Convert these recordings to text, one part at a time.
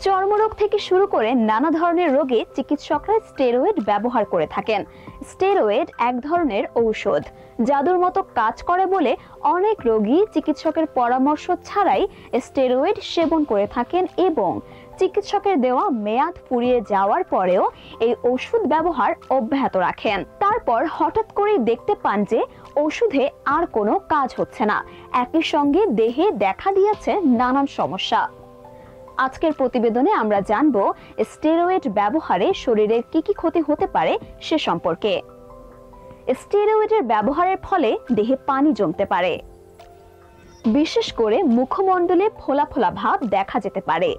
চর্মরোগ থেকে শুরু করে নানা ধরনের রোগে চিকিৎসকরা স্টেরয়েড ব্যবহার করে থাকেন। স্টেরয়েড এক ধরনের ঔষধ, জাদুর মতো কাজ করে বলে অনেক রোগী চিকিৎসকের পরামর্শ ছাড়াই স্টেরয়েড সেবন করে থাকেন এবং চিকিৎসকের দেওয়া মেয়াদ ফুরিয়ে যাওয়ার পরেও এই ওষুধ ব্যবহার অব্যাহত রাখেন। তারপর হঠাৎ করেই দেখতে পান যে ওষুধে আর কোনো কাজ হচ্ছে না, একই সঙ্গে দেহে দেখা দিয়েছে নানান সমস্যা। আজকের প্রতিবেদনে আমরা জানব স্টেরয়েড ব্যবহারে শরীরের কি ক্ষতি হতে পারে সে সম্পর্কে। স্টেরয়েডের ব্যবহারের ফলে দেহে পানি জমতে পারে, বিশেষ করে মুখমণ্ডলে ফোলা ফোলা ভাব দেখা যেতে পারে।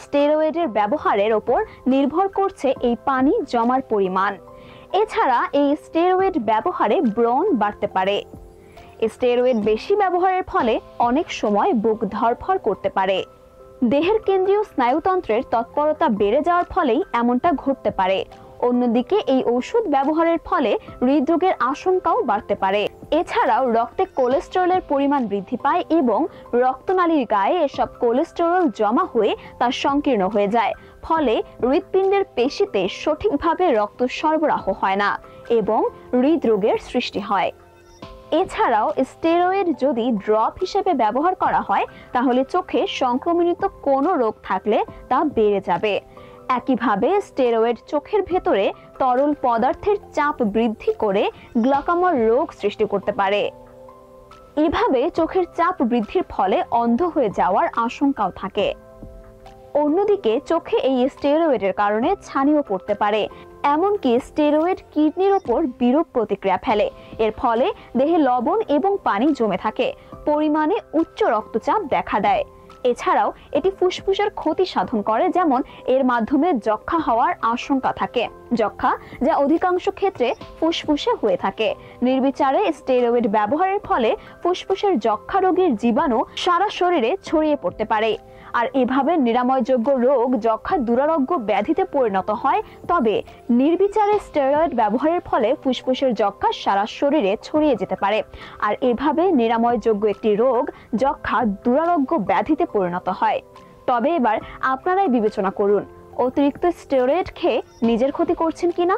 স্টেরয়েডের ব্যবহারের ওপর নির্ভর করছে এই পানি জমার পরিমাণ। এছাড়া এই স্টেরয়েড ব্যবহারে ব্রণ বাড়তে পারে। স্টেরয়েড বেশি ব্যবহারের ফলে অনেক সময় বুক ধড়ফড় করতে পারে। দেহের কেন্দ্রীয় স্নায়ুতন্ত্রের তৎপরতা বেড়ে যাওয়ার ফলেই এমনটা ঘটতে পারে। অন্যদিকে এই ওষুধ ব্যবহারের ফলে হৃদরোগের আশঙ্কাও বাড়তে পারে। এছাড়াও রক্তে কোলেস্টেরলের পরিমাণ বৃদ্ধি পায় এবং রক্তনালীর গায়ে এসব কোলেস্টেরল জমা হয়ে তা সংকীর্ণ হয়ে যায়। ফলে হৃৎপিণ্ডের পেশিতে সঠিকভাবে রক্ত সরবরাহ হয় না এবং হৃদরোগের সৃষ্টি হয়। এছাড়াও স্টেরয়েড যদি ড্রপ হিসেবে ব্যবহার করা হয় তাহলে চোখে সংক্রমণিত কোনো রোগ থাকলে তা বেড়ে যাবে। একইভাবে স্টেরয়েড চোখের ভেতরে তরল পদার্থের চাপ বৃদ্ধি করে গ্লুকোমার রোগ সৃষ্টি করতে পারে। এভাবে চোখের চাপ বৃদ্ধির ফলে অন্ধ হয়ে যাওয়ার আশঙ্কাও থাকে। অন্যদিকে চোখে এই স্টেরয়েডের কারণে ছানিও পড়তে পারে। এমনকি স্টেরয়েড কিডনির ওপর বিরূপ প্রতিক্রিয়া ফেলে। এর ফলে দেহে লবণ এবং পানি জমে থাকে, পরিমাণে উচ্চ রক্তচাপ দেখা দেয়। এছাড়াও এটি ফুসফুসের ক্ষতি সাধন করে, যেমন এর মাধ্যমে যক্ষা হওয়ার আশঙ্কা থাকে। যক্ষা যা অধিকাংশ ক্ষেত্রে ফুসফুসে হয়ে থাকে। নির্বিচারে স্টেরয়েড ব্যবহারের ফলে ফুসফুসের যক্ষা রোগের জীবাণু সারা শরীরে ছড়িয়ে পড়তে পারে। আর এভাবে নিরাময়যোগ্য রোগ যক্ষা দুরারোগ্য ব্যাধিতে পরিণত হয়। তবে নির্বিচারে স্টেরয়েড ব্যবহারের ফলে ফুসফুসের যক্ষা সারা শরীরে ছড়িয়ে যেতে পারে। আর এভাবে নিরাময়যোগ্য একটি রোগ যক্ষা দুরারোগ্য ব্যাধিতে পরিণত হয়। তবে এবার আপনারাই বিবেচনা করুন, অতিরিক্ত স্টেরয়েড খেয়ে নিজের ক্ষতি করছেন কিনা।